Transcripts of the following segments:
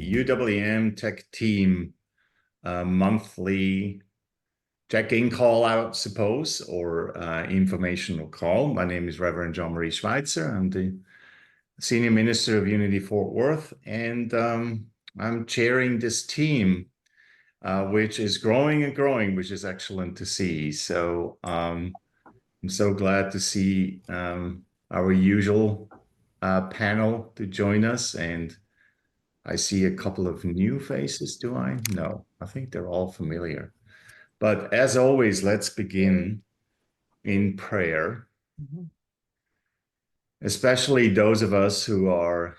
UWM Tech Team monthly check-in call, I suppose, or informational call. My name is Reverend Jean-Marie Schweitzer. I'm the Senior Minister of Unity Fort Worth, and I'm chairing this team, which is growing and growing, which is excellent to see. So I'm so glad to see our usual panel to join us, and I see a couple of new faces. Do I? No, I think they're all familiar. But as always, let's begin in prayer, especially those of us who are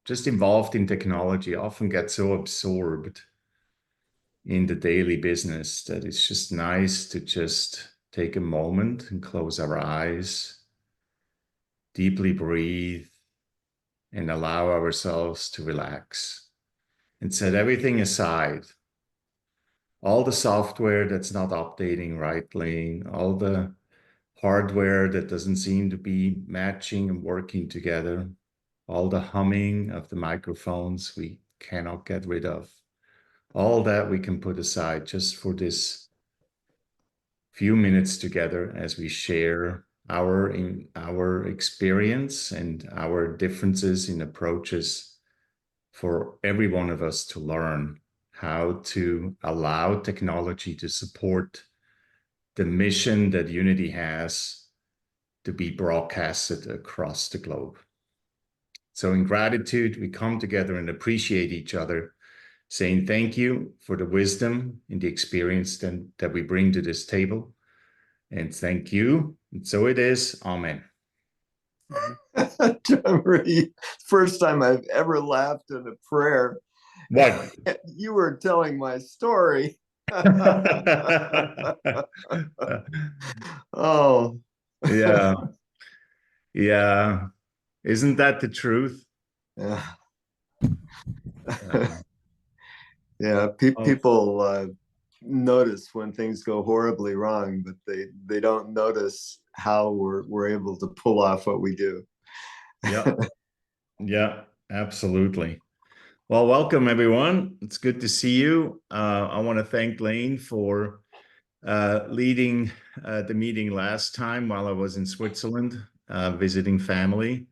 just involved in technology often get so absorbed in the daily business that it's just nice to just take a moment and close our eyes, deeply breathe, and allow ourselves to relax and set everything aside. All the software that's not updating rightly, all the hardware that doesn't seem to be matching and working together, all the humming of the microphones we cannot get rid of, all that we can put aside just for this few minutes together as we share our experience and our differences in approaches for every one of us to learn how to allow technology to support the mission that Unity has to be broadcasted across the globe. So in gratitude, we come together and appreciate each other, saying thank you for the wisdom and the experience that we bring to this table. And thank you. And so it is. Amen. Jean-Marie, first time I've ever laughed at a prayer. What? You were telling my story. Oh. Yeah. Yeah. Isn't that the truth? Yeah. Yeah. People notice when things go horribly wrong, but they don't notice how we're able to pull off what we do. Yeah. Yeah, absolutely. Well, welcome everyone. It's good to see you. I want to thank Lane for leading the meeting last time while I was in Switzerland visiting family.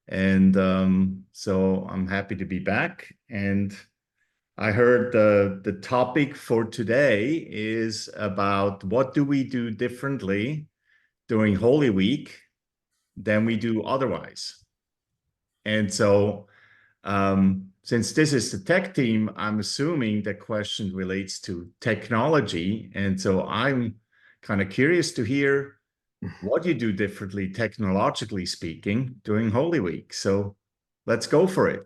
And so I'm happy to be back. And I heard the topic for today is about what do we do differently during Holy Week than we do otherwise. And so since this is the tech team, I'm assuming the question relates to technology. And so I'm kind of curious to hear what you do differently, technologically speaking, during Holy Week. So let's go for it.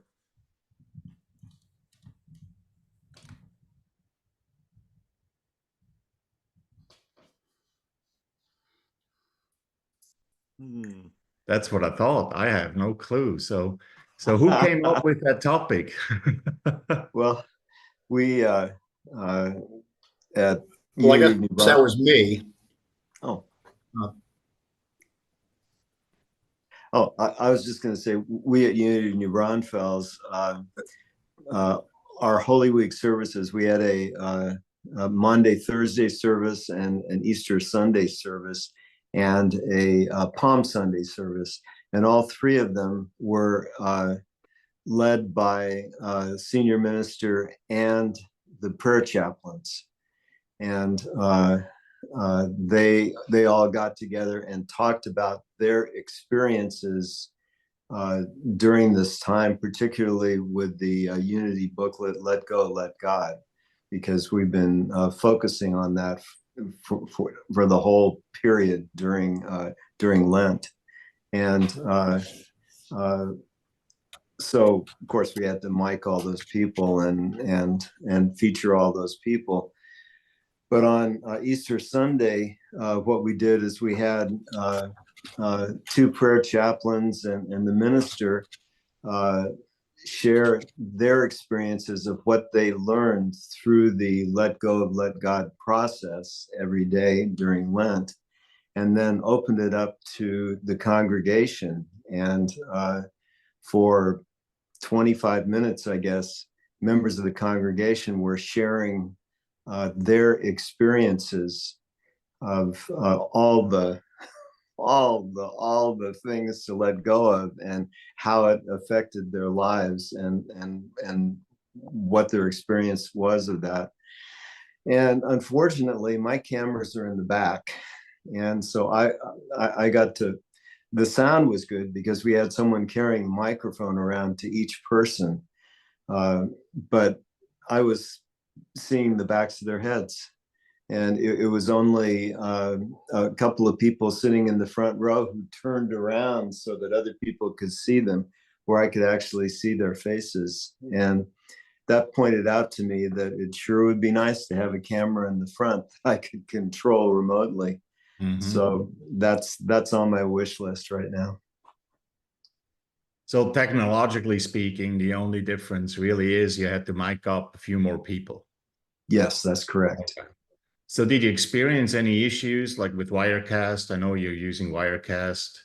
That's what I thought. I have no clue. So who came up with that topic? Well, we at Well, I guess that was me. Oh. I was just going to say, we at Unity New Braunfels, our Holy Week services, we had a Monday, Thursday service and an Easter Sunday service and a Palm Sunday service. And all three of them were led by senior minister and the prayer chaplains. And they all got together and talked about their experiences during this time, particularly with the Unity booklet, Let Go, Let God, because we've been focusing on that for the whole period during Lent. And so of course we had to mic all those people and feature all those people. But on Easter Sunday, what we did is we had two prayer chaplains and the minister share their experiences of what they learned through the Let Go of Let God process every day during Lent, and then opened it up to the congregation. And for 25 minutes, I guess, members of the congregation were sharing their experiences of all the things to let go of and how it affected their lives and what their experience was of that. And unfortunately, my cameras are in the back. And so I got to, the sound was good because we had someone carrying a microphone around to each person. But I was seeing the backs of their heads. And it was only a couple of people sitting in the front row who turned around so that other people could see them, where I could actually see their faces. And that pointed out to me that it sure would be nice to have a camera in the front that I could control remotely. So that's on my wish list right now. So technologically speaking, the only difference really is you had to mic up a few more people. Yes, that's correct. Okay. So did you experience any issues like with Wirecast? I know you're using Wirecast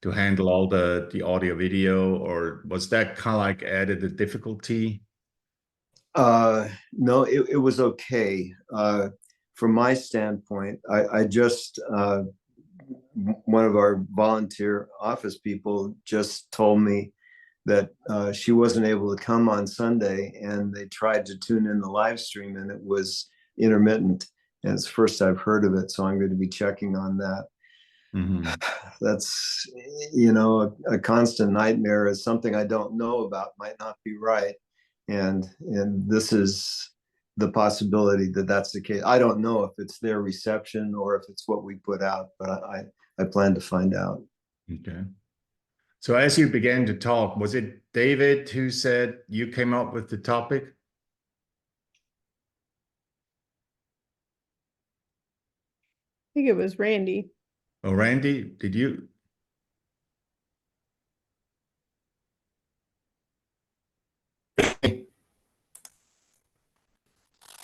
to handle all the audio video, or was that kind of like added a difficulty? No, it was okay. From my standpoint, I just, one of our volunteer office people just told me that she wasn't able to come on Sunday, and they tried to tune in the live stream and it was intermittent. And it's the first I've heard of it, so I'm going to be checking on that. That's, you know, a constant nightmare. Is something I don't know about, might not be right. And this is the possibility that that's the case. I don't know if it's their reception or if it's what we put out, but I plan to find out. Okay. So as you began to talk, was it David who said you came up with the topic? I think it was Randy. Oh, Randy, did you?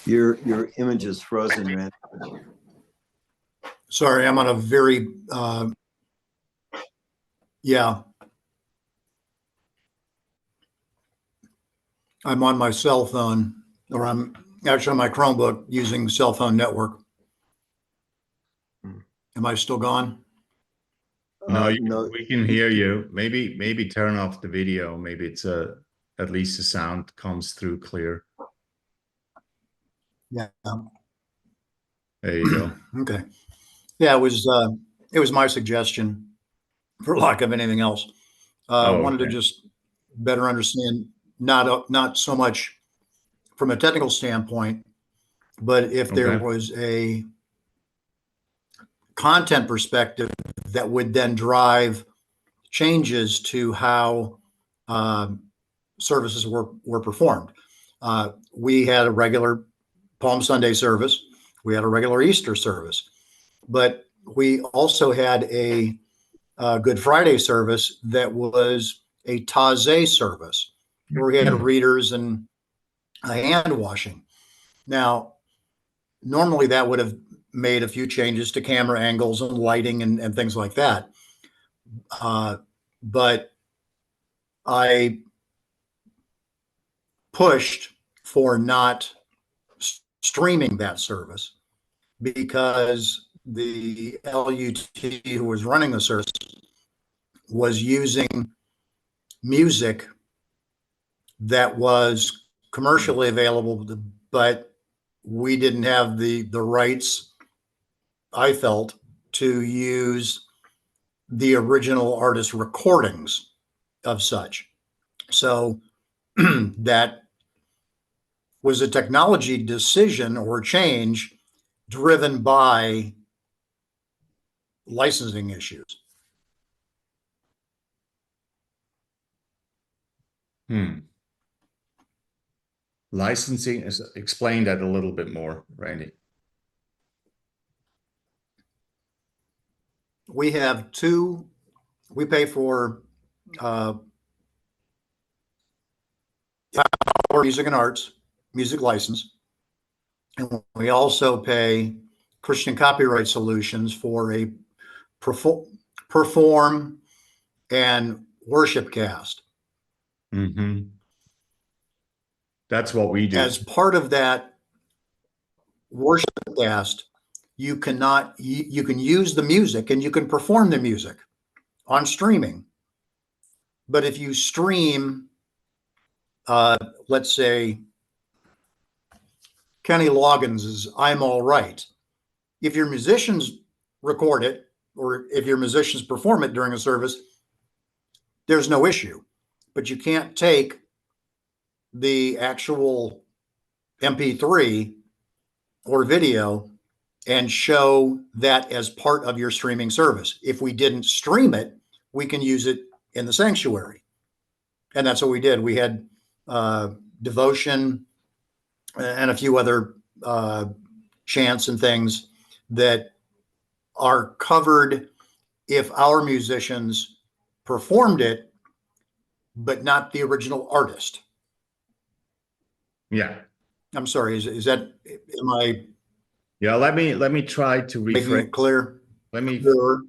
Your image is frozen, Randy. Sorry, I'm on a very, yeah. I'm on my cell phone, or I'm actually on my Chromebook using cell phone network. Am I still gone? No, No, we can hear you. Maybe turn off the video. Maybe it's at least the sound comes through clear. Yeah. There you go. Okay. Yeah, it was my suggestion, for lack of anything else. Oh, Wanted to okay. just better understand, not so much from a technical standpoint, but if there Okay. was a content perspective that would then drive changes to how services were performed. We had a regular Palm Sunday service. We had a regular Easter service, but we also had a Good Friday service that was a Taizé service, where we had readers and hand washing. Now, normally that would have made a few changes to camera angles and lighting and things like that. But I pushed for not streaming that service because the LUT who was running the service was using music that was commercially available, but we didn't have the rights, I felt, to use the original artist recordings of such. So that was a technology decision or change driven by licensing issues. Licensing, explain that a little bit more, Randy. We have we pay for our music and arts, music license. And we also pay Christian Copyright Solutions for a perform and worship cast. Mm-hmm. That's what we do. As part of that worship cast, you can use the music and you can perform the music on streaming. But if you stream, let's say Kenny Loggins' I'm All Right, if your musicians record it or if your musicians perform it during a service, there's no issue. But you can't take the actual MP3 or video and show that as part of your streaming service. If we didn't stream it, we can use it in the sanctuary. And that's what we did. We had devotion and a few other chants and things that are covered if our musicians performed it, but not the original artist. Yeah. I'm sorry, is that, am I Yeah, let me try to making rephrase. it clear? Let me Sure.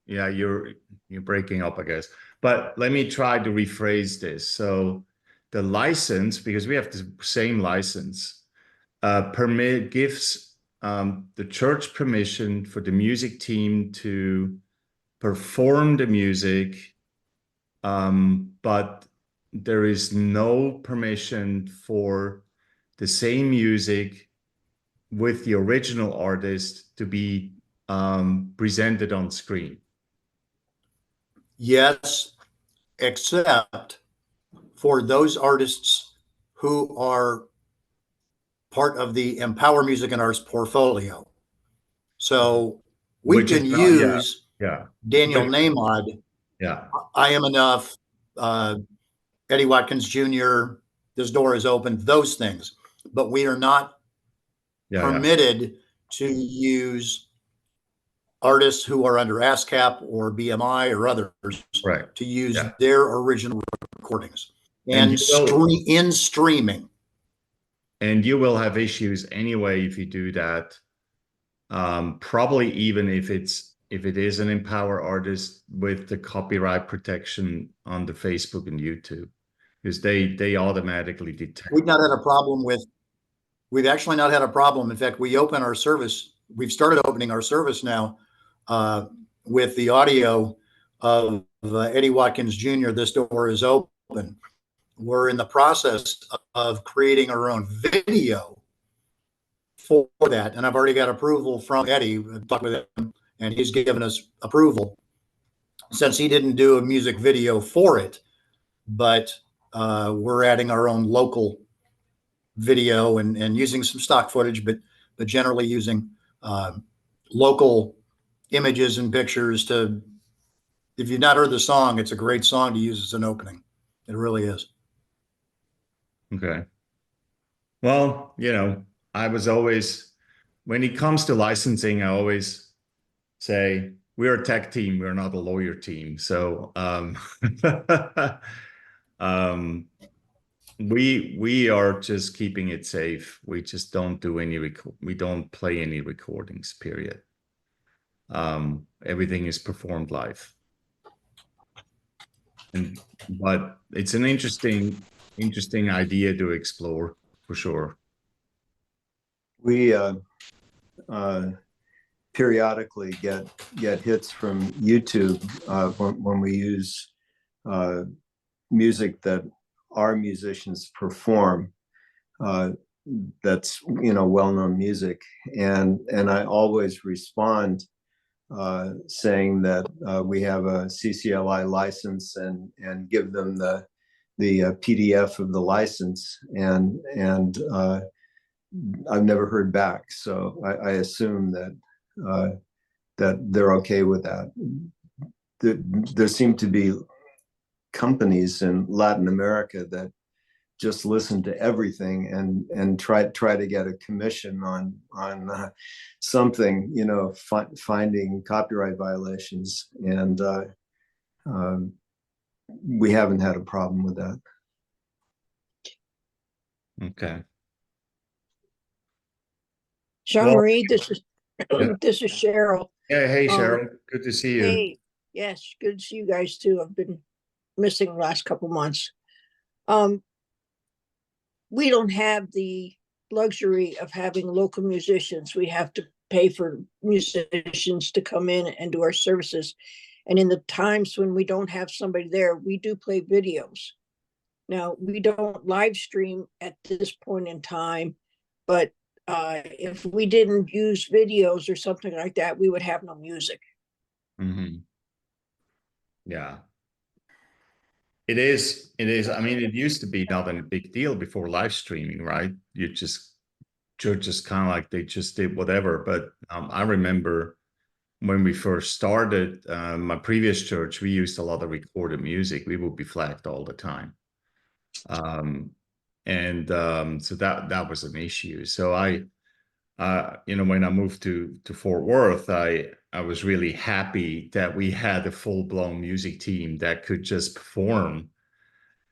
Yeah, you're breaking up, I guess. But let me try to rephrase this. So the license, because we have the same license, gives the church permission for the music team to perform the music, but there is no permission for the same music with the original artist to be presented on screen. Yes, except for those artists who are part of the Empower Music and Arts portfolio. So we Which is can not- use Yeah, Daniel But- Nahmod, yeah, I Am Enough, Eddie Watkins Jr., This Door is Open, those things. But we are not yeah. permitted to use artists who are under ASCAP or BMI or others Right. to use Yeah. their original recordings And and you will- in streaming. And you will have issues anyway if you do that. Probably even if it is an Empower artist with the copyright protection on the Facebook and YouTube, because they automatically detect. We've actually not had a problem. In fact, we've started opening our service now with the audio of Eddie Watkins Jr., This Door is Open. We're in the process of creating our own video for that. And I've already got approval from Eddie. I talked with him, and he's given us approval since he didn't do a music video for it. But we're adding our own local video and using some stock footage, but generally using local images and pictures to, if you've not heard the song, it's a great song to use as an opening. It really is. Okay. Well, I was always, when it comes to licensing, I always say we're a tech team, we're not a lawyer team. So we are just keeping it safe. We just don't do we don't play any recordings, period. Everything is performed live. But it's an interesting idea to explore for sure. We periodically get hits from YouTube when we use music that our musicians perform. That's well-known music, and I always respond saying that we have a CCLI license and give them the PDF of the license, and I've never heard back, so I assume that they're okay with that. There seem to be companies in Latin America that just listen to everything and try to get a commission on something, finding copyright violations, and we haven't had a problem with that. Okay. Jean-Marie, this is Yeah. this is Cheryl. Yeah. Hey, Cheryl. Good to see you. Hey, yes, good to see you guys too. I've been missing the last couple months. Um, we don't have the luxury of having local musicians. We have to pay for musicians to come in and do our services. And in the times when we don't have somebody there, we do play videos. Now, we don't live stream at this point in time, but if we didn't use videos or something like that, we would have no music. Mhm. Yeah. It is. It is. I mean, it used to be not a big deal before live streaming, right? Churches kind of like they just did whatever. But I remember when we first started, my previous church, we used a lot of recorded music. We would be flagged all the time. So that was an issue. So when I moved to Fort Worth, I was really happy that we had a full-blown music team that could just perform.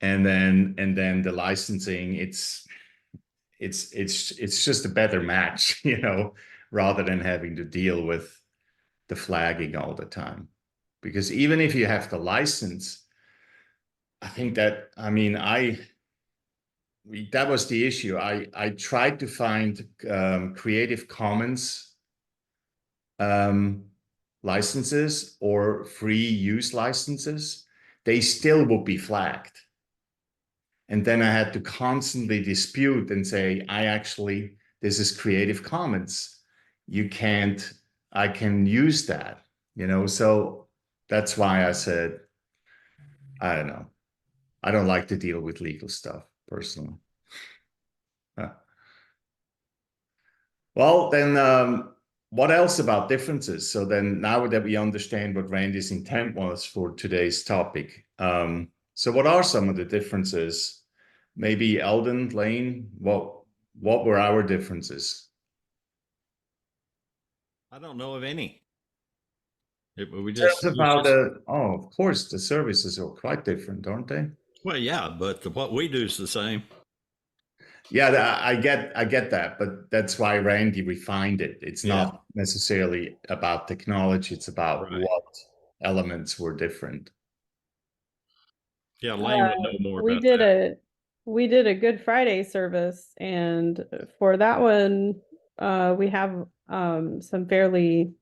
And then the licensing, it's just a better match, rather than having to deal with the flagging all the time. Because even if you have the license, I think that, I mean, that was the issue. I tried to find Creative Commons licenses or free use licenses. They still would be flagged. And then I had to constantly dispute and say, this is Creative Commons. I can use that, So that's why I said, I don't know. I don't like to deal with legal stuff personally. Well, then what else about differences? So then now that we understand what Randy's intent was for today's topic, so what are some of the differences? Maybe Eldon, Lane, what were our differences? I don't know of any. Of course, the services are quite different, aren't they? Well, yeah, but what we do is the same. Yeah, I get that, but that's why Randy refined it. It's not necessarily about technology, it's about what elements were different. Yeah, Lane would know more we about did that. we did a Good Friday service, and for that one, we have some fairly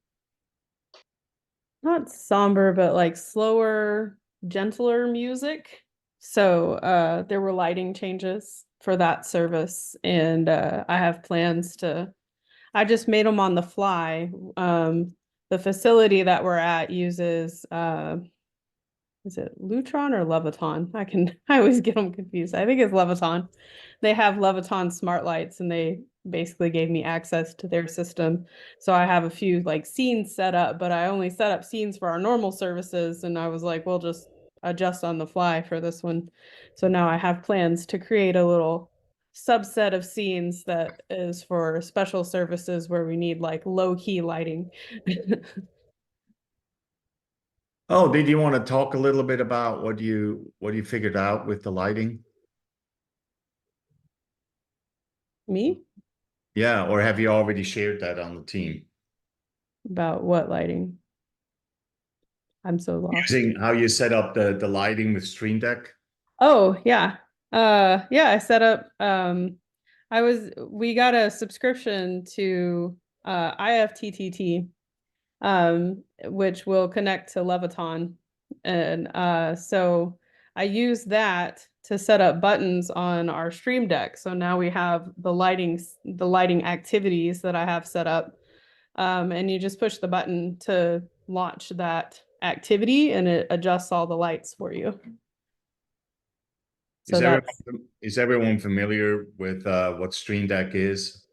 not somber, but like slower, gentler music. So there were lighting changes for that service, and I have plans I just made them on the fly. The facility that we're at uses is it Lutron or Leviton? I always get them confused. I think it's Leviton. They have Leviton smart lights, and they basically gave me access to their system. So I have a few like scenes set up, but I only set up scenes for our normal services, and I was like, we'll just adjust on the fly for this one. So now I have plans to create a little subset of scenes that is for special services where we need like low key lighting. Oh, did you want to talk a little bit about what you figured out with the lighting? Me? Yeah, or have you already shared that on the team? About what lighting? I'm so lost. Using how you set up the lighting with Stream Deck? Oh, yeah. Yeah, I set up we got a subscription to IFTTT, which will connect to Leviton. And so I use that to set up buttons on our Stream Deck. So now we have the lighting activities that I have set up. And you just push the button to launch that activity, and it adjusts all the lights for you. So is everyone familiar with what Stream Deck is?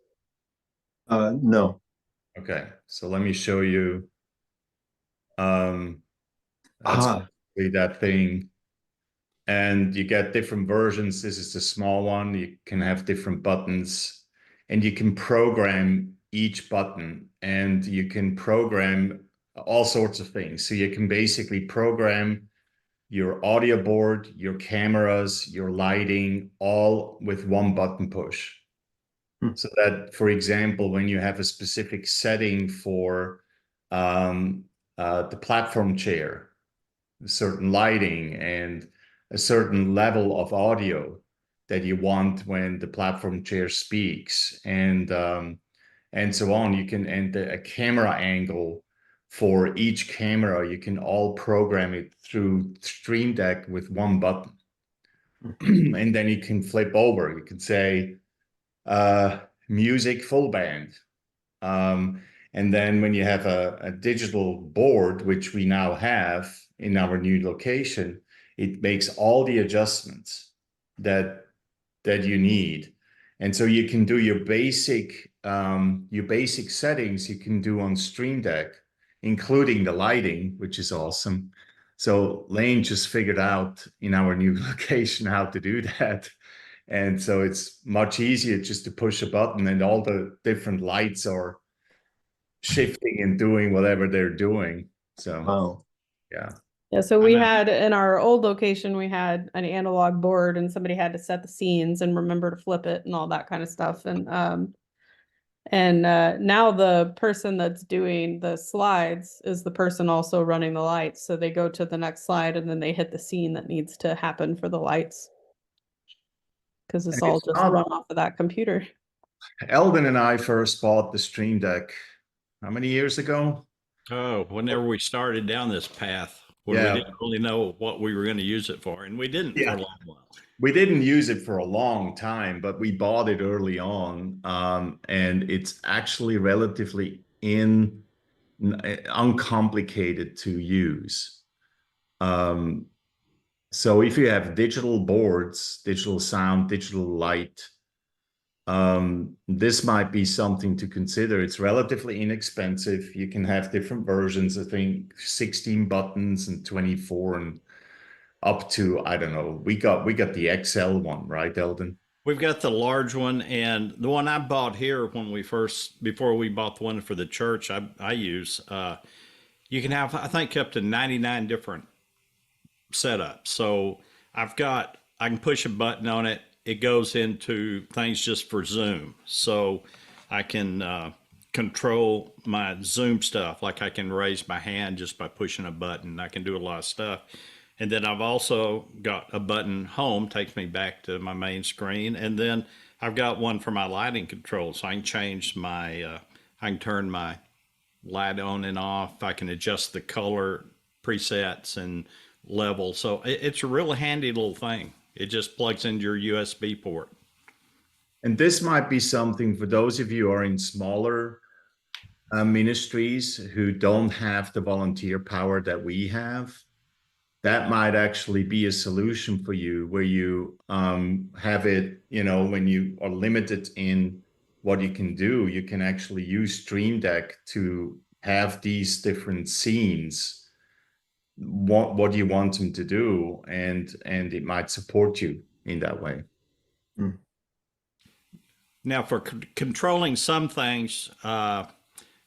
No. Okay, so let me show you. That's basically that thing. And you get different versions. This is the small one. You can have different buttons, and you can program each button, and you can program all sorts of things. So you can basically program your audio board, your cameras, your lighting, all with one button push. So that, for example, when you have a specific setting for the platform chair, certain lighting, and a certain level of audio that you want when the platform chair speaks, and so on. You can, and a camera angle for each camera, you can all program it through Stream Deck with one button. And then you can flip over. You can say, music full band. And then when you have a digital board, which we now have in our new location, it makes all the adjustments that you need. And so you can do your basic settings you can do on Stream Deck, including the lighting, which is awesome. So Lane just figured out in our new location how to do that. And so it's much easier just to push a button and all the different lights are shifting and doing whatever they're doing. So, Wow. yeah. Yeah, so we had in our old location, we had an analog board and somebody had to set the scenes and remember to flip it and all that kind of stuff. And now the person that's doing the slides is the person also running the lights. So they go to the next slide and then they hit the scene that needs to happen for the lights. Because it's And all it's just not- run off of that computer. Eldon and I first bought the Stream Deck how many years ago? Oh, whenever we started down this path, when Yeah. we didn't really know what we were going to use it for, and we didn't Yeah. for a long while. We didn't use it for a long time, but we bought it early on, and it's actually relatively uncomplicated to use. So if you have digital boards, digital sound, digital light, this might be something to consider. It's relatively inexpensive. You can have different versions, I think 16 buttons and 24 and up to, I don't know. We got the XL one, right, Eldon? We've got the large one, and the one I bought here before we bought the one for the church I use, you can have, I think, up to 99 different setups. So I can push a button on it. It goes into things just for Zoom. So I can control my Zoom stuff. Like I can raise my hand just by pushing a button. I can do a lot of stuff. And then I've also got a button home, takes me back to my main screen. And then I've got one for my lighting control. So I can change I can turn my light on and off. I can adjust the color presets and level. So it's a real handy little thing. It just plugs into your USB port. And this might be something for those of you who are in smaller ministries who don't have the volunteer power that we have. That might actually be a solution for you, where you have it, when you are limited in what you can do, you can actually use Stream Deck to have these different scenes, what you want them to do, and it might support you in that way. Now, for controlling some things,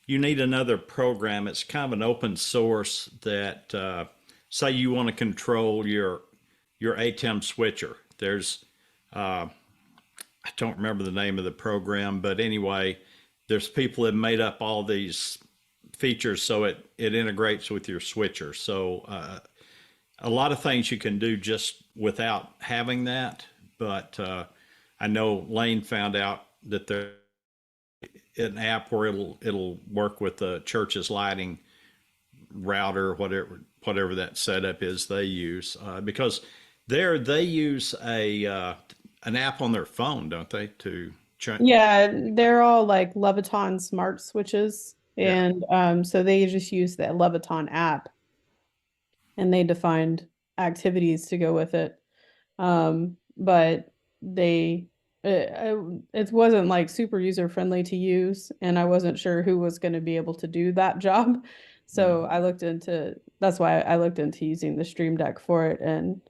you need another program. It's kind of an open source that, say you want to control your ATEM switcher. There's, I don't remember the name of the program, but anyway, there's people that made up all these features so it integrates with your switcher. So a lot of things you can do just without having that. But I know Lane found out that there's an app where it'll work with the church's lighting router, whatever that setup is they use, because they use an app on their phone, don't they, to change? Yeah, they're all like Leviton smart switches. Yeah. And so they just use the Leviton app and they defined activities to go with it. But it wasn't like super user friendly to use, and I wasn't sure who was going to be able to do that job. So that's why I looked into using the Stream Deck for it. And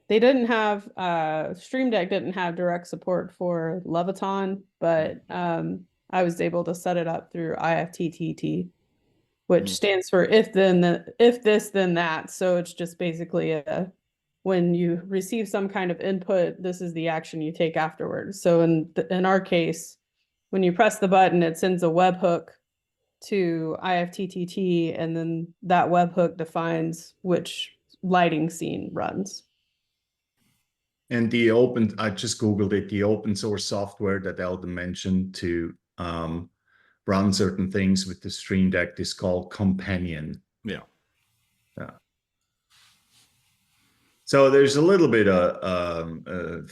they didn't have, Stream Deck didn't have direct support for Leviton, but I was able to set it up through IFTTT, which stands for if this, then that. So it's just basically when you receive some kind of input, this is the action you take afterwards. So in our case, when you press the button, it sends a webhook to IFTTT, and then that webhook defines which lighting scene runs. And I just Googled it, the open source software that Eldon mentioned to run certain things with the Stream Deck is called Companion. Yeah. Yeah. So there's a little bit of,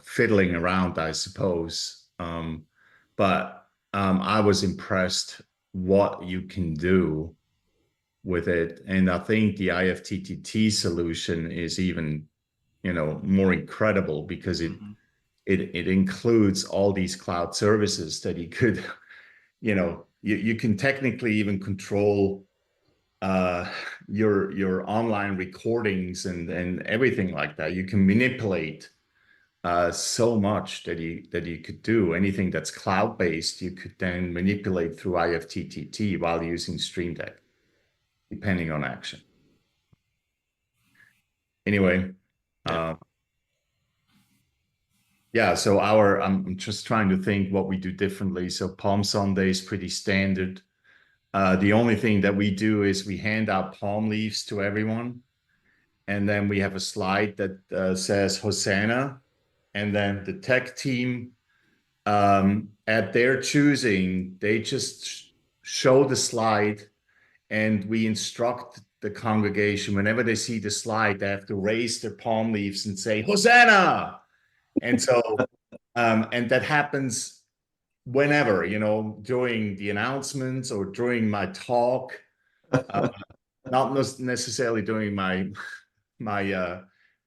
fiddling around, I suppose. But I was impressed what you can do with it. And I think the IFTTT solution is even, more incredible because it includes all these cloud services that you could, you can technically even control your online recordings and everything like that. You can manipulate so much that you could do. Anything that's cloud-based, you could then manipulate through IFTTT while using Stream Deck, depending on action. Anyway, yeah, so I'm just trying to think what we do differently. So Palm Sunday is pretty standard. The only thing that we do is we hand out palm leaves to everyone. And then we have a slide that says Hosanna. And then the tech team, at their choosing, they just show the slide and we instruct the congregation whenever they see the slide, they have to raise their palm leaves and say, Hosanna. And so, and that happens whenever, during the announcements or during my talk, not necessarily during my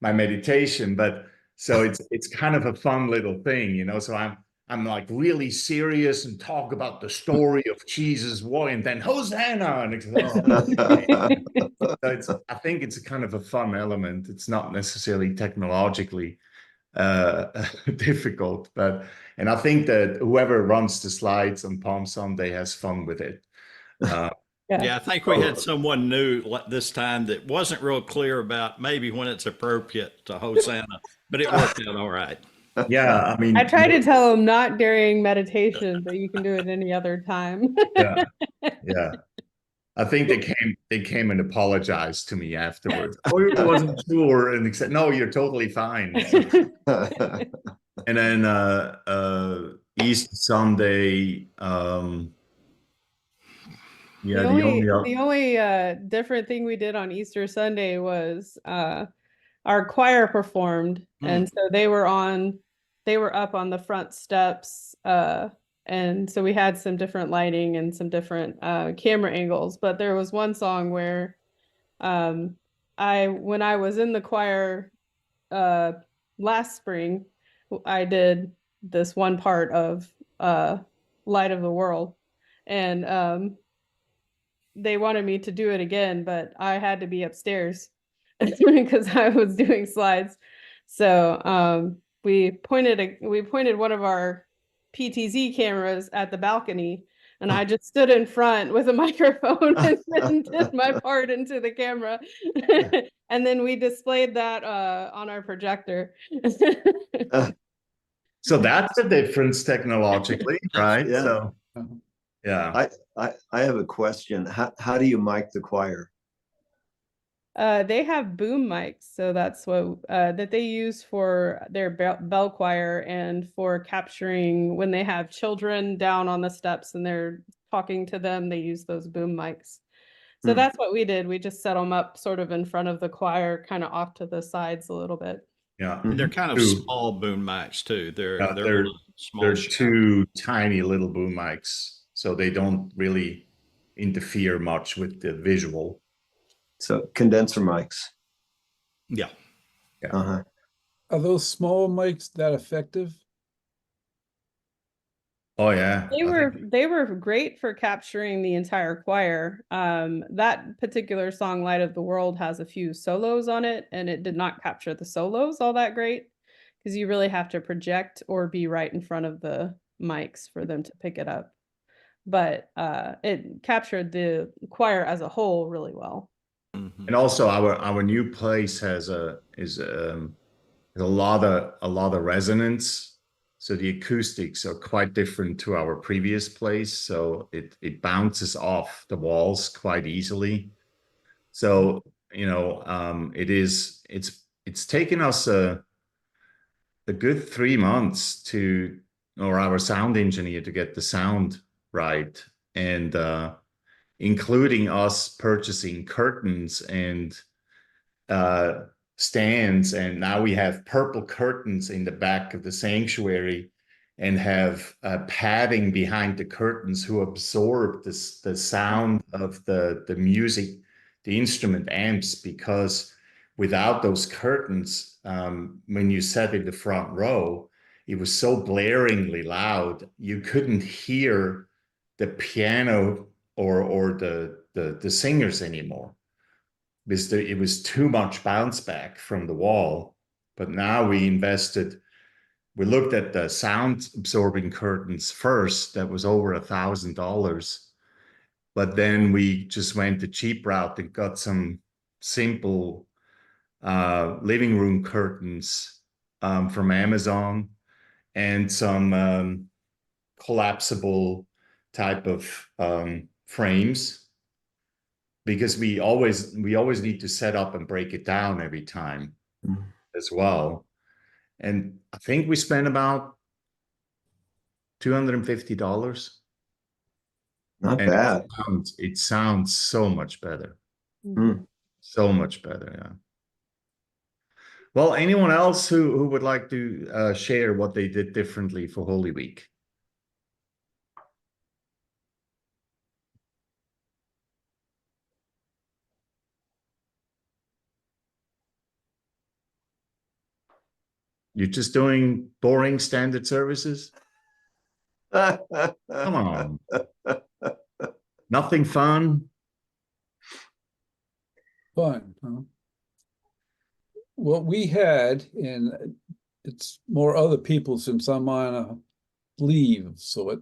meditation, but so it's kind of a fun little thing, so I'm like really serious and talk about the story of Jesus' war, and then Hosanna, and so I think it's a kind of a fun element. It's not necessarily technologically difficult, and I think that whoever runs the slides on Palm Sunday has fun with it. Yeah, I think we had someone new this time that wasn't real clear about maybe when it's appropriate to Hosanna, but it worked out all right. Yeah, I mean, I try to tell them not during meditation, but you can do it any other time. yeah. I think they came and apologized to me afterwards. Oh, I wasn't sure, and they said, "No, you're totally fine." And then Easter Sunday, yeah, the only different thing we did on Easter Sunday was our choir performed, and so they were up on the front steps, and so we had some different lighting and some different camera angles. But there was one song where when I was in the choir last spring, I did this one part of Light of the World, and they wanted me to do it again, but I had to be upstairs because I was doing slides. So we pointed one of our PTZ cameras at the balcony, and I just stood in front with a microphone and did my part into the camera. And then we displayed that on our projector. So that's the difference technologically, right? Yeah. So, yeah. I have a question. How do you mic the choir? They have boom mics, so that's what that they use for their bell choir and for capturing when they have children down on the steps and they're talking to them. They use those boom mics. So that's what we did. We just set them up sort of in front of the choir, kind of off to the sides a little bit. Yeah, They're kind of small boom mics too. They're small. They're two tiny little boom mics, so they don't really interfere much with the visual. So condenser mics. Yeah. Uh-huh. Are those small mics that effective? Oh yeah. They were great for capturing the entire choir. That particular song, Light of the World, has a few solos on it, and it did not capture the solos all that great because you really have to project or be right in front of the mics for them to pick it up. But it captured the choir as a whole really well. And also our new place has a lot of resonance. So the acoustics are quite different to our previous place. So it bounces off the walls quite easily. So, it's taken us a good 3 months or our sound engineer to get the sound right, and including us purchasing curtains and stands. And now we have purple curtains in the back of the sanctuary and have padding behind the curtains who absorb the sound of the music, the instrument amps, because without those curtains, when you sat in the front row, it was so blaringly loud, you couldn't hear the piano or the singers anymore, because it was too much bounce back from the wall. But now we looked at the sound absorbing curtains first. That was over $1,000. But then we just went the cheap route and got some simple living room curtains from Amazon, and some collapsible type of frames, because we always need to set up and break it down every time as well. And I think we spent about $250. Not And bad. it sounds so much better. Mm. So much better, yeah. Well, anyone else who would like to share what they did differently for Holy Week? You're just doing boring standard services? Come on. Nothing fun? Fun, huh? What we had, and it's more other people since I'm on a leave, so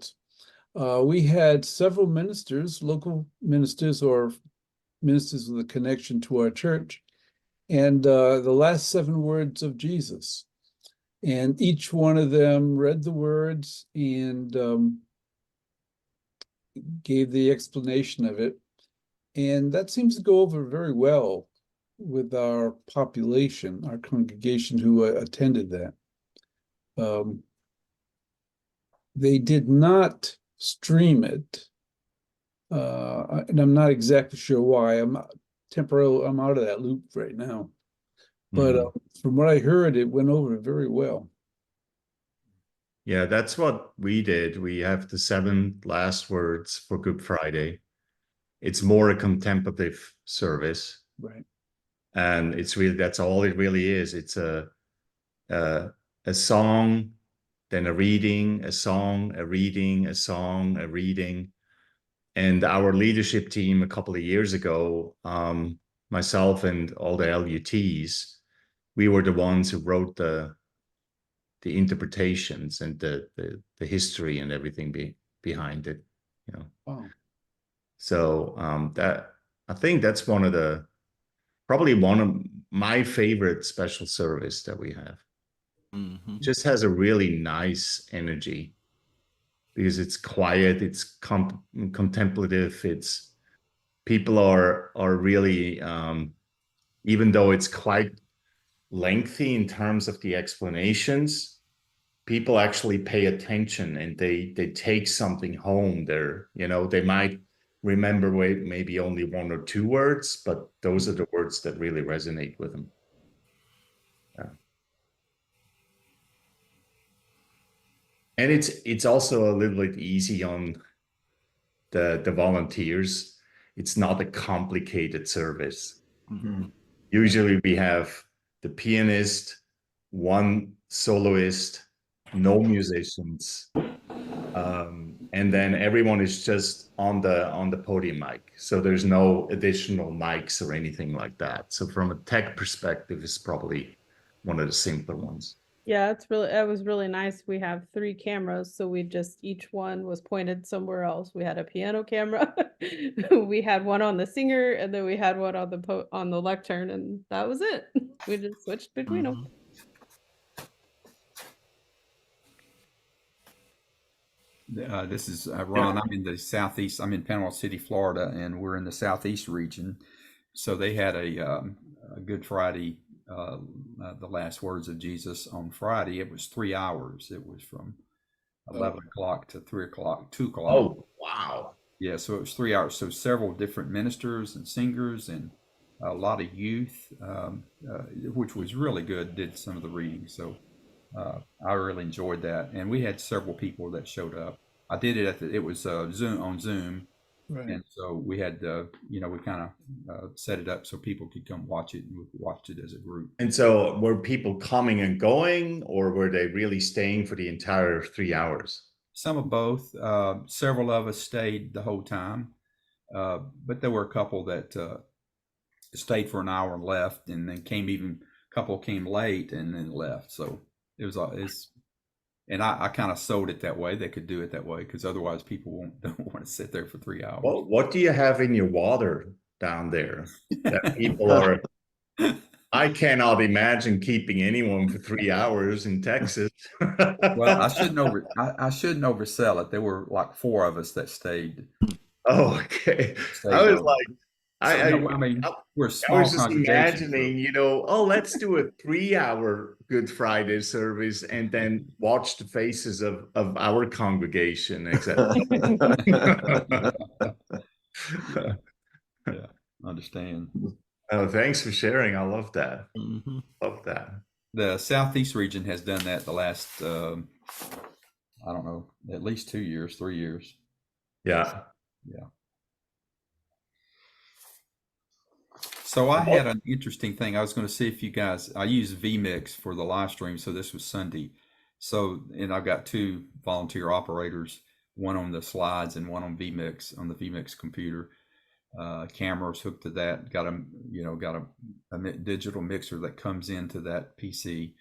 we had several ministers, local ministers or ministers with a connection to our church, and the last 7 words of Jesus. And each one of them read the words and gave the explanation of it. And that seems to go over very well with our population, our congregation who attended that. They did not stream it. And I'm not exactly sure why. I'm out of that loop right now. But from what I heard, it went over very well. Yeah, that's what we did. We have the 7 last words for Good Friday. It's more a contemplative service. Right. And that's all it really is. It's a song, then a reading, a song, a reading, a song, a reading. And our leadership team a couple of years ago, myself and all the LUTs, we were the ones who wrote the interpretations and the history and everything behind it, you know. Wow. So that, I think that's probably one of my favorite special service that we have. Mhm. Just has a really nice energy because it's quiet, it's contemplative, it's people are really even though it's quite lengthy in terms of the explanations, people actually pay attention and they take something home there. You know, they might remember maybe only 1 or 2 words, but those are the words that really resonate with them. Yeah. And it's also a little bit easy on the volunteers. It's not a complicated service. Mhm. Usually we have the pianist, 1 soloist, no musicians, and then everyone is just on the podium mic. So there's no additional mics or anything like that. So from a tech perspective, it's probably one of the simpler ones. Yeah, it was really nice. We have 3 cameras, so each one was pointed somewhere else. We had a piano camera, we had one on the singer, and then we had one on the lectern, and that was it. We just switched between them. This is Ron. I'm in the southeast. I'm in Panama City, Florida, and we're in the southeast region. So they had a Good Friday the last words of Jesus on Friday. It was 3 hours. It was from 11 o'clock to 3 o'clock, 2 o'clock. Oh, wow. Yeah, so it was 3 hours. So several different ministers and singers and a lot of youth, which was really good, did some of the reading. So I really enjoyed that. And we had several people that showed up. I did it it was Zoom on Zoom. Right. And so we had, we kind of set it up so people could come watch it, and we watched it as a group. And so were people coming and going, or were they really staying for the entire 3 hours? Some of both. Several of us stayed the whole time, but there were a couple that stayed for an hour and left, and then a couple came late and then left. So and I kind of sold it that way. They could do it that way because otherwise people don't want to sit there for 3 hours. What do you have in your water down there that people are? I cannot imagine keeping anyone for 3 hours in Texas. Well, I shouldn't oversell it. There were like 4 of us that stayed. Oh, okay. Stayed I was on. like, we're a I small was just congregation. imagining, let's do a 3-hour Good Friday service and then watch the faces of our congregation, etc. Yeah, understand. Oh, thanks for sharing. I love that. Mhm. Love that. The Southeast region has done that the last, I don't know, at least 2 years, 3 years. Yeah. Yeah. So I had an interesting thing. I was going to see if you guys, I use vMix for the live stream. So this was Sunday. So, and I've got 2 volunteer operators, one on the slides and one on vMix, on the vMix computer. Cameras hooked to that, got a digital mixer that comes into that PC.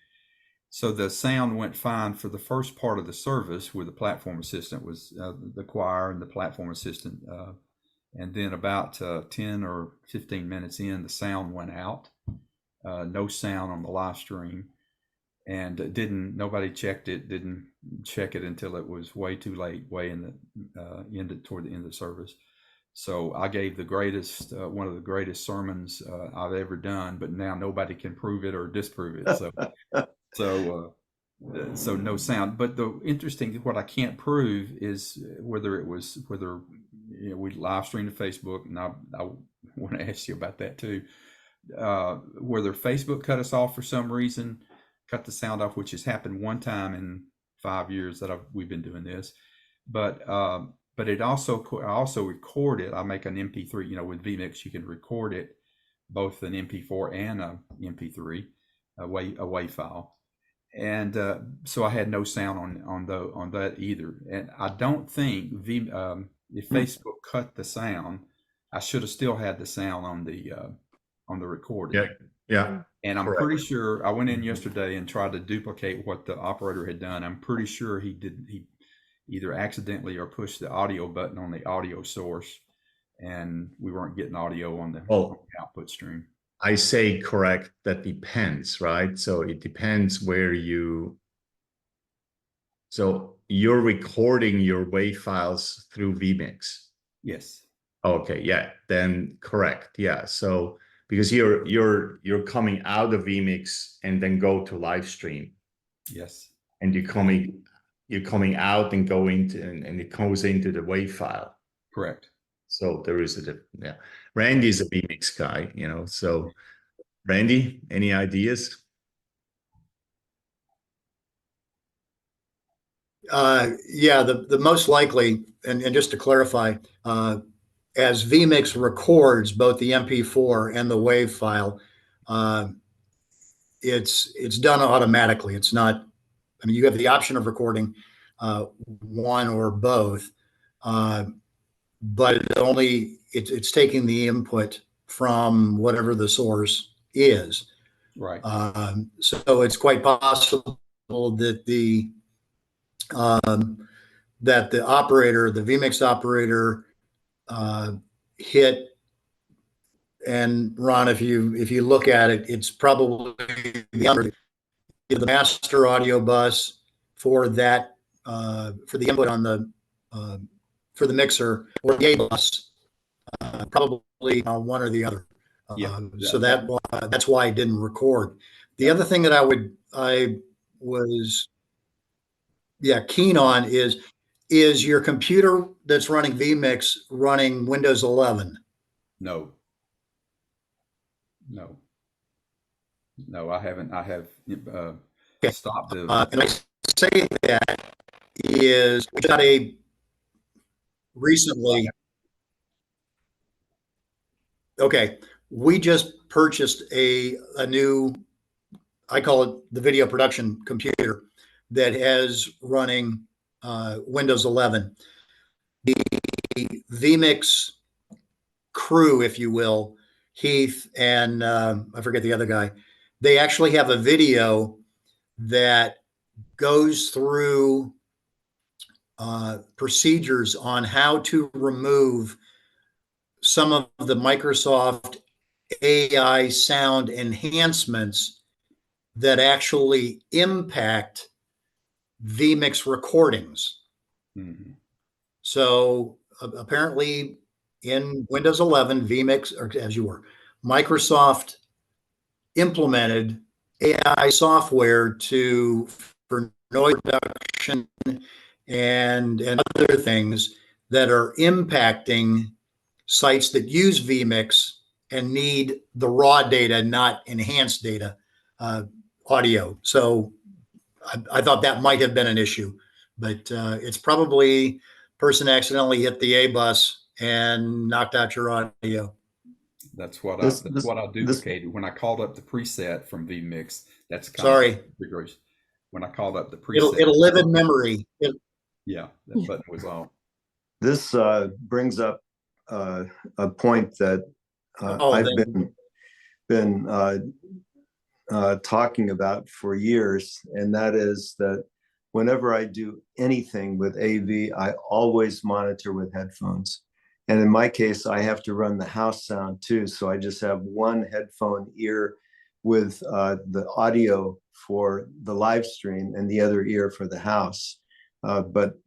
So the sound went fine for the first part of the service where the platform assistant was the choir and the platform assistant. And then about 10 or 15 minutes in, the sound went out. No sound on the live stream. And nobody checked it, didn't check it until it was way too late, way in the toward the end of the service. So I gave one of the greatest sermons I've ever done, but now nobody can prove it or disprove it. So no sound. But the interesting, what I can't prove is whether we live streamed to Facebook, and I want to ask you about that too. Whether Facebook cut us off for some reason, cut the sound off, which has happened one time in 5 years that we've been doing this, but I also record it. I make an MP3. With vMix, you can record it, both an MP4 and a MP3, a WAV file. And so I had no sound on that either. And I don't think if Facebook cut the sound, I should have still had the sound on the recording. Yeah. And I'm Correct. pretty sure I went in yesterday and tried to duplicate what the operator had done. I'm pretty sure he either accidentally or pushed the audio button on the audio source, and we weren't getting audio on the output stream. I say correct. That depends, right? So it depends so you're recording your WAV files through vMix. Yes. Okay. Yeah. Then correct. Yeah. So because you're coming out of vMix and then go to live stream. Yes. And you're coming out and go into and it goes into the WAV file. Correct. So there is Randy's a vMix guy, so Randy, any ideas? Yeah, the most likely, and just to clarify, as vMix records both the MP4 and the WAV file, it's done automatically. It's not, you have the option of recording one or both, but it's taking the input from whatever the source is. Right. So it's quite possible that the operator, the vMix operator, hit. And Ron, if you look at it, it's probably the master audio bus for that for the input on the for the mixer, or the A bus, probably one or the other. Yeah. So that's why I didn't record. The other thing that I was keen on is your computer that's running vMix running Windows 11? No. No. No, I haven't. I have Okay. stopped the. And I say that is we got a recently. Okay, we just purchased a new, I call it the video production computer that has running Windows 11. The vMix crew, if you will, Heath and I forget the other guy, they actually have a video that goes through procedures on how to remove some of the Microsoft AI sound enhancements that actually impact vMix recordings. Mhm. So apparently in Windows 11, vMix, or as you were, Microsoft implemented AI software for noise reduction and other things that are impacting sites that use vMix and need the raw data, not enhanced data, audio. So I thought that might have been an issue, but it's probably person accidentally hit the A bus and knocked out your audio. That's what This that's this what I this duplicated when I called up the preset from vMix. That's kind Sorry, of configuration. When I called up the it'll preset, live in memory. yeah, that button was off. this brings up a point that Oh, I've then been talking about for years, and that is that whenever I do anything with AV, I always monitor with headphones. And in my case, I have to run the house sound too. So I just have one headphone ear with the audio for the live stream and the other ear for the house. But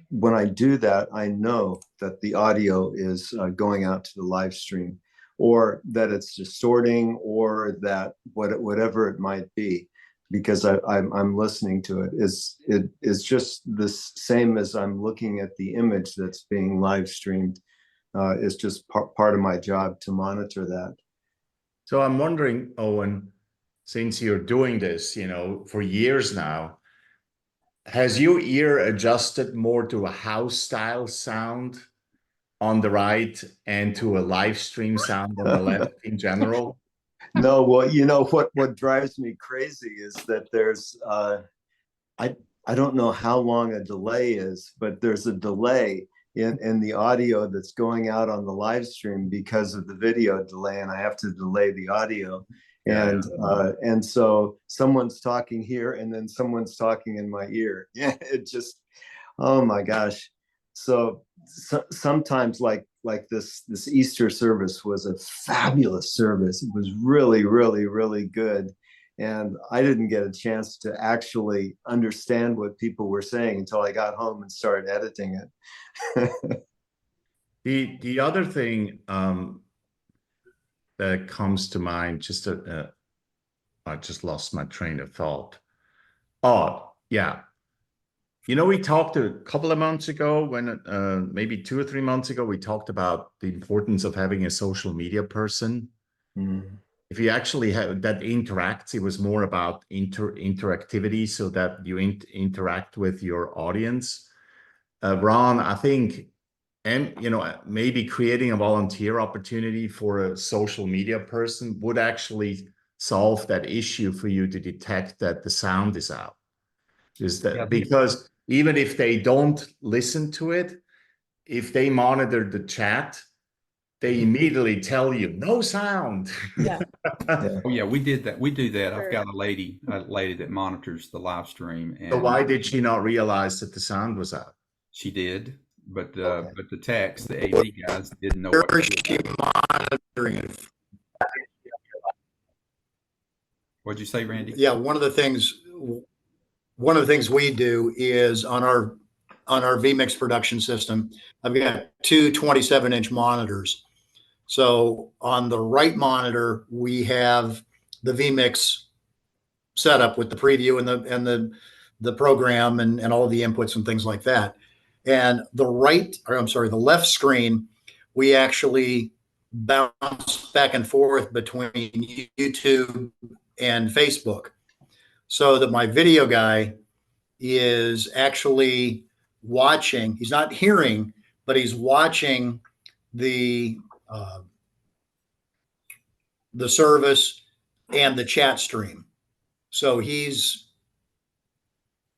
when I do that, I know that the audio is going out to the live stream, or that it's distorting, or that whatever it might be, because I'm listening to it. It is just the same as I'm looking at the image that's being live streamed. It's just part of my job to monitor that. So I'm wondering, Owen, since you're doing this, for years now, has your ear adjusted more to a house style sound on the right and to a live stream sound on the left in general? No, well, what drives me crazy is that there's I don't know how long a delay is, but there's a delay in the audio that's going out on the live stream because of the video delay, and I have to delay the audio. And so someone's talking here and then someone's talking in my ear. Yeah, it just, oh my gosh. So sometimes like this Easter service was a fabulous service. It was really, really, really good. And I didn't get a chance to actually understand what people were saying until I got home and started editing it. The other thing that comes to mind, I just lost my train of thought. Oh, yeah. We talked a couple of months ago, maybe 2 or 3 months ago, we talked about the importance of having a social media person. Mm. If you actually have that interacts, it was more about interactivity, so that you interact with your audience. Ron, I think, and maybe creating a volunteer opportunity for a social media person would actually solve that issue for you to detect that the sound is out. Because even if they don't listen to it, if they monitor the chat, they immediately tell you no sound. Yeah. Yeah. Oh yeah, we did that. We do that. I've Sure. got a lady that monitors the live stream, So and why did she not realize that the sound was out? she did, but Okay. but the techs, the AV guys, didn't know what where to is do she about it. monitoring it? What'd you say, Randy? Yeah, one of the things we do is on our vMix production system, I've got two 27-inch monitors. So on the right monitor, we have the vMix setup with the preview and the program and all of the inputs and things like that. And the left screen, we actually bounce back and forth between YouTube and Facebook, so that my video guy is actually watching. He's not hearing, but he's watching the service and the chat stream. So he's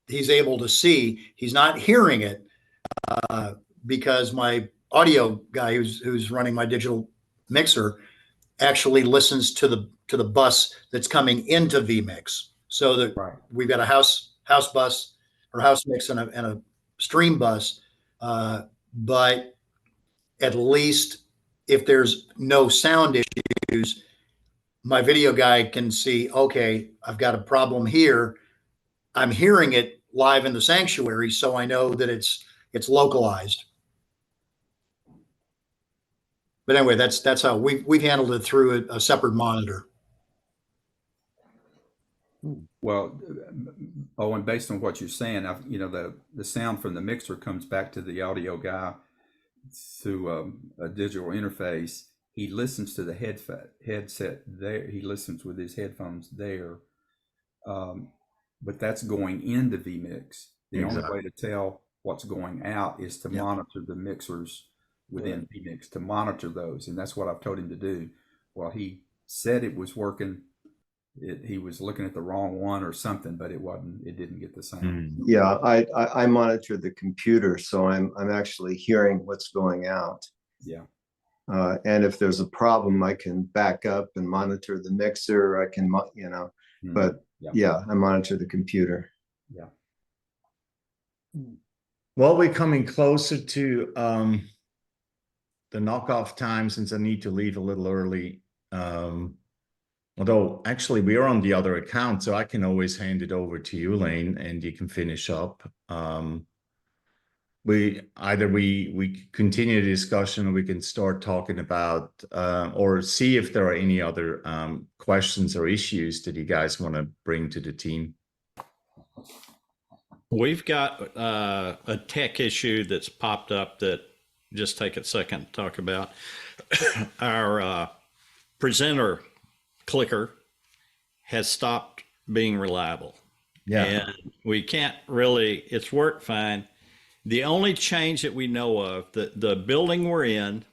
able to see. He's not hearing it because my audio guy who's running my digital mixer actually listens to the bus that's coming into vMix. So that we've got a house bus or house mix and a stream bus. But at least if there's no sound issues, my video guy can see, okay, I've got a problem here. I'm hearing it live in the sanctuary, so I know that it's localized. But anyway, that's how we've handled it through a separate monitor. Well, Owen, based on what you're saying, the sound from the mixer comes back to the audio guy through a digital interface. He listens to the headset there. He listens with his headphones there. But that's going into vMix. The only way to tell what's going out is to monitor the mixers within vMix, to monitor those. And that's what I've told him to do. Well, he said it was working. He was looking at the wrong one or something, but it wasn't. It didn't get the sound. Yeah, I monitor the computer, so I'm actually hearing what's going out. Yeah. And if there's a problem, I can back up and monitor the mixer. I can, but I monitor the computer. Yeah. Well, we're coming closer to the knockoff time, since I need to leave a little early. Although actually we are on the other account, so I can always hand it over to you, Lane, and you can finish up. We continue the discussion, or we can start talking about or see if there are any other questions or issues that you guys want to bring to the team. We've got a tech issue that's popped up that just take a second to talk about. Our presenter clicker has stopped being reliable. Yeah. And we can't really, it's worked fine. The only change that we know of, the building we're in,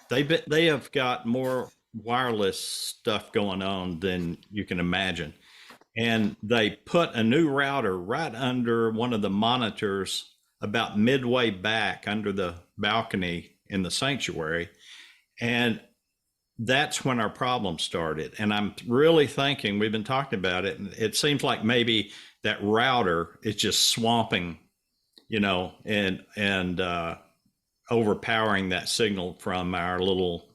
they have got more wireless stuff going on than you can imagine. And they put a new router right under one of the monitors about midway back under the balcony in the sanctuary. And that's when our problem started. And I'm really thinking, we've been talking about it, and it seems like maybe that router is just swamping, and overpowering that signal from our little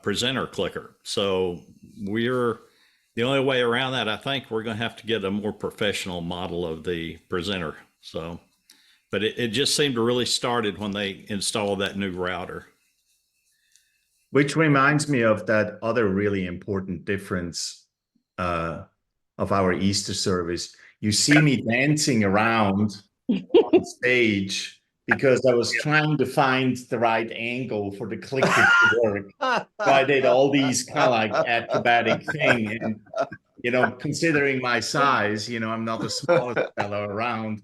presenter clicker. So the only way around that, I think we're going to have to get a more professional model of the presenter. So, but it just seemed to really started when they installed that new router. Which reminds me of that other really important difference of our Easter service. You see me dancing around on stage because I was trying to find the right angle for the clicker to work. So I did all these kind of like acrobatic thing, and considering my size, I'm not the smallest fellow around.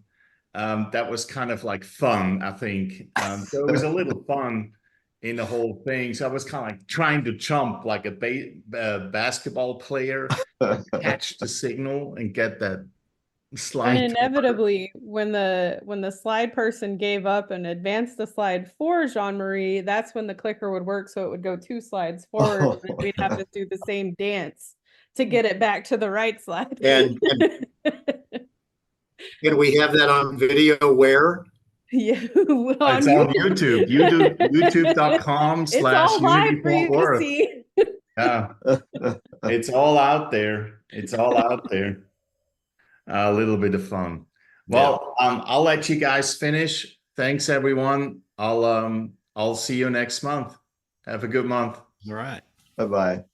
That was kind of like fun, I think. So it was a little fun in the whole thing. So I was kind of like trying to jump like a basketball player, catch the signal and get that slide. And inevitably, when the slide person gave up and advanced the slide for Jean-Marie, that's when the clicker would work. So it would go 2 slides forward, and we'd have to do the same dance to get it back to the right slide. And can we have that on video where? Yeah, It's on YouTube. YouTube.com/unity.org. It's all live for you to see. Yeah, it's all out there. It's all out there. A little bit of fun. Well, I'll let you guys finish. Thanks, everyone. I'll see you next month. Have a good month. All right. Bye-bye.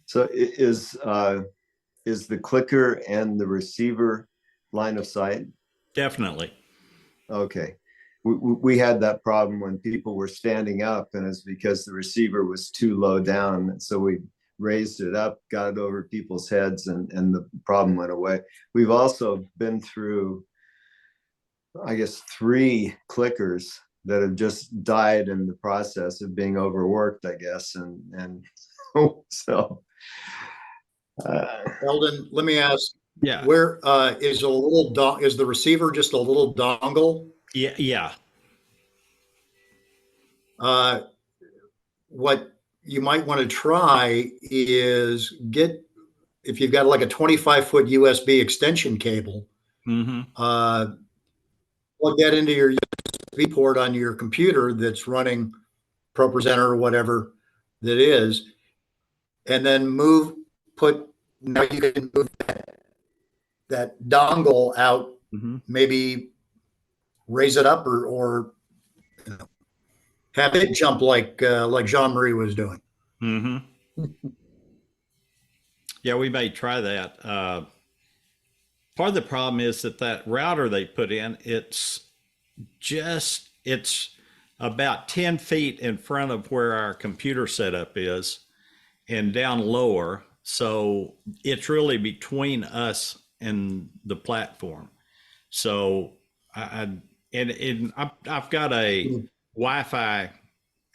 So is the clicker and the receiver line of sight? Definitely. Okay. We had that problem when people were standing up, and it's because the receiver was too low down. And so we raised it up, got it over people's heads, and the problem went away. We've also been through, I guess, 3 clickers that have just died in the process of being overworked, I guess. And so Eldon, let me ask, Yeah. where is is the receiver just a little dongle? Yeah. Yeah. What you might want to try is if you've got like a 25-foot USB extension cable, Mm-hmm. plug that into your USB port on your computer that's running ProPresenter or whatever that is, and then now you can move that dongle out, Mm-hmm. maybe raise it up or you know, have it jump like Jean-Marie was doing. Mm-hmm. Yeah, we may try that. Part of the problem is that router they put in, it's about 10 feet in front of where our computer setup is and down lower. So it's really between us and the platform. So I've got a Wi-Fi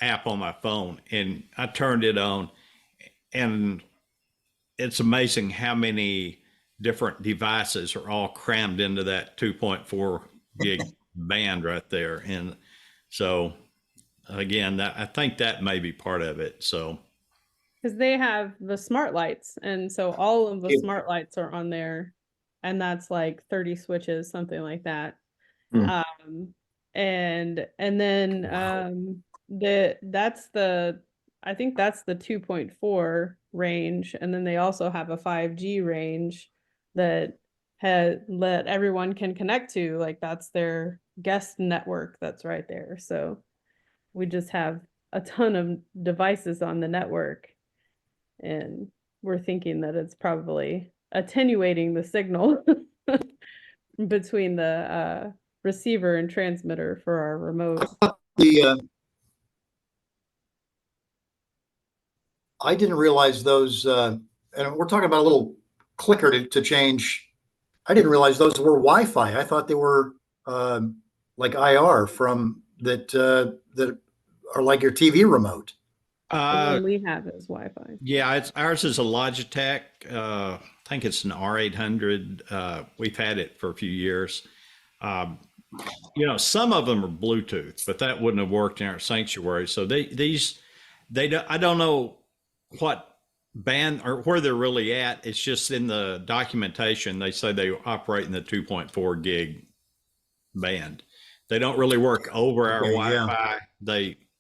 app on my phone, and I turned it on, and it's amazing how many different devices are all crammed into that 2.4 gig band right there. And so again, I think that may be part of it. So Because they have the smart lights, and so all of the Yeah. smart lights are on there, and that's like 30 switches, something like that. Hmm. And then I think that's the 2.4 range, and then they also have a 5G range that everyone can connect to. Like that's their guest network that's right there. So we just have a ton of devices on the network, and we're thinking that it's probably attenuating the signal between the receiver and transmitter for our remote. I didn't realize those, and we're talking about a little clicker to change. I didn't realize those were Wi-Fi. I thought they were like IR from that are like your TV remote. The one we have is Wi-Fi. yeah, ours is a Logitech. I think it's an R800. We've had it for a few years. Some of them are Bluetooth, but that wouldn't have worked in our sanctuary. So I don't know what band or where they're really at. It's just in the documentation. They say they operate in the 2.4 gig band. They don't really work over our Wi-Fi.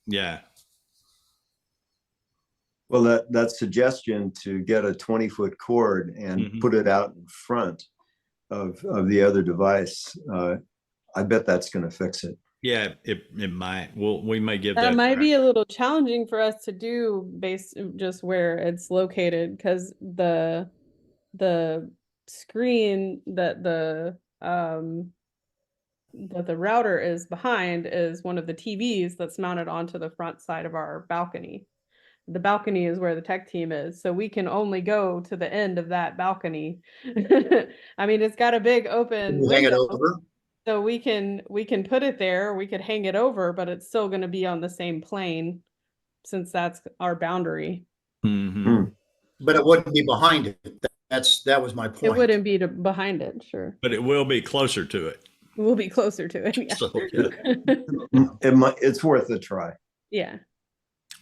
Yeah. Well, that suggestion to get a 20-foot cord and put it out in front of the other device, I bet that's going to fix it. Yeah, it might. We may give that. That might be a little challenging for us to do based just where it's located, because the screen that the router is behind is one of the TVs that's mounted onto the front side of our balcony. The balcony is where the tech team is, so we can only go to the end of that balcony. I mean, it's got a big open Hang it window, over. so we can put it there. We could hang it over, but it's still going to be on the same plane, since that's our boundary. Mm-hmm. But it wouldn't be behind it. That was my point. It wouldn't be behind it, sure. But it will be closer to it. We'll be closer to it. Yeah. So, yeah. It's worth a try. Yeah.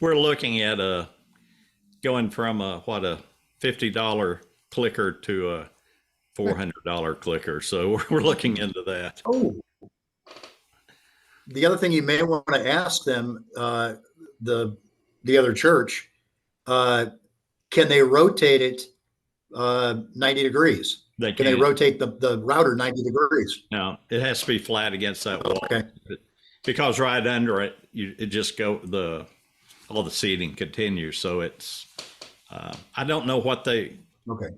We're looking at going from a $50 clicker to a $400 clicker. So we're looking into that. Oh, the other thing you may want to ask them, the other church, can they rotate it 90 degrees? Can they rotate the router 90 degrees? No, it has to be flat against that wall. Okay. because right under it, it just all the seating continues. So it's, I don't know what Okay.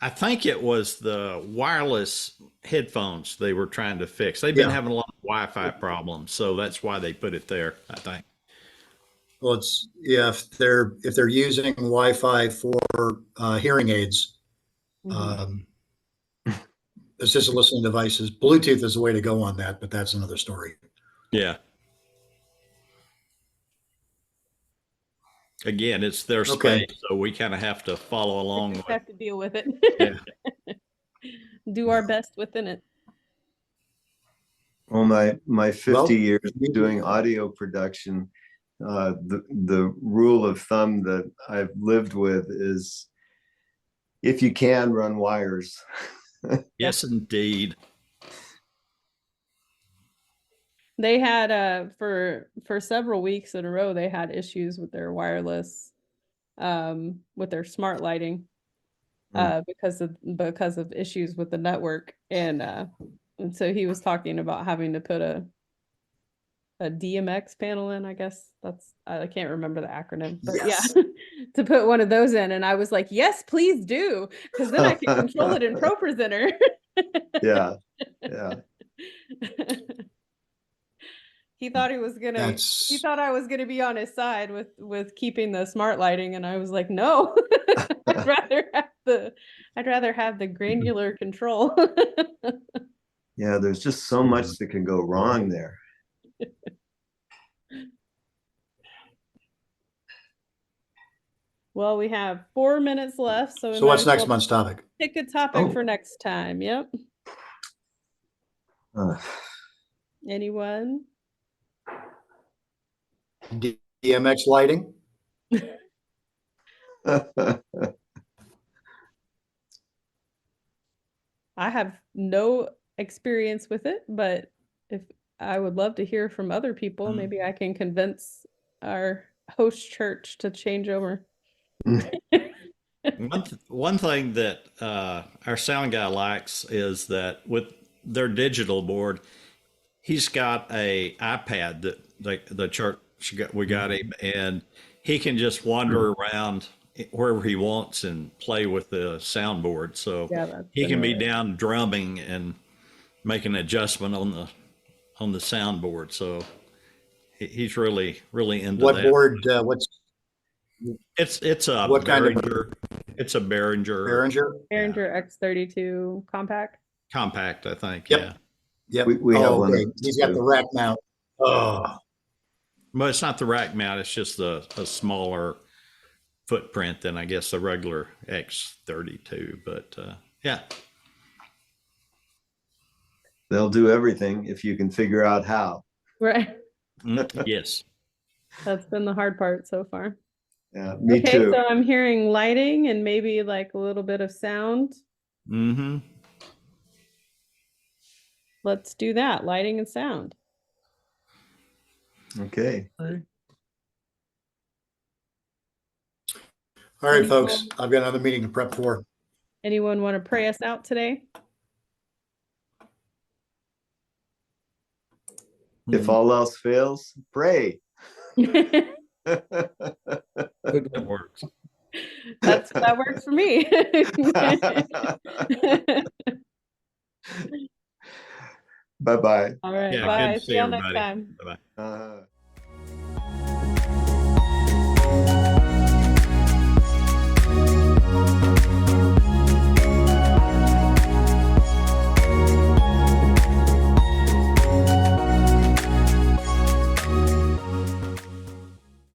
I think it was the wireless headphones they were trying to fix. They've been Yeah. having a lot of Wi-Fi problems, so that's why they put it there, I think. Well, if they're using Wi-Fi for hearing aids, Mhm. assisted listening devices, Bluetooth is the way to go on that, but that's another story. Yeah. Again, it's their Okay. space, so we kind of have to follow along We with. have to deal with it. Yeah. Do our best within it. Well, my 50 Well, years you- doing audio production, the rule of thumb that I've lived with is if you can, run wires. Yes, indeed. They had for several weeks in a row they had issues with their wireless with their smart lighting because of issues with the network and so he was talking about having to put a DMX panel in, I guess I can't remember the acronym, but Yes. yeah, to put one of those in. And I was like, yes, please do, because then I can control it in ProPresenter. Yeah. He thought he thought I was gonna be on his side with keeping the smart lighting, and I was like, no, I'd rather have the granular control. Yeah, there's just so much that can go wrong there. Well, we have 4 minutes left, so we So might what's as next well month's topic? pick a topic Oh. for next time. Yep. Uh, Anyone? DMX lighting? I have no experience with it, but if I would love to hear from other people, maybe I can convince our host church to change over. One thing that our sound guy likes is that with their digital board, he's got a iPad that the church we got him, and he can just wander around wherever he wants and play with the soundboard. So Yeah, that's he can be brilliant. down drumming and make an adjustment on the soundboard. So he's really into What that. board? It's a What kind of- Behringer. It's a Behringer Behringer? Behringer X32 compact. compact, I think. Yep. Yeah. Yep. We have one of okay. those He's got too. the rack mount. Oh, But it's not the rack mount. It's just a smaller footprint than I guess the regular X32. But yeah. They'll do everything if you can figure out how. Right. Yes. That's been the hard part so far. Yeah, me Okay, too. so I'm hearing lighting and maybe like a little bit of sound. Mm-hmm. Let's do that, lighting and sound. Okay. all right, folks. I've got another meeting to prep for. Anyone want to pray us out today? If all else fails, pray. Good That one. works. That works for me. Bye-bye. All right, Yeah, bye. good to See see y'all next everybody. time. Bye-bye. Uh,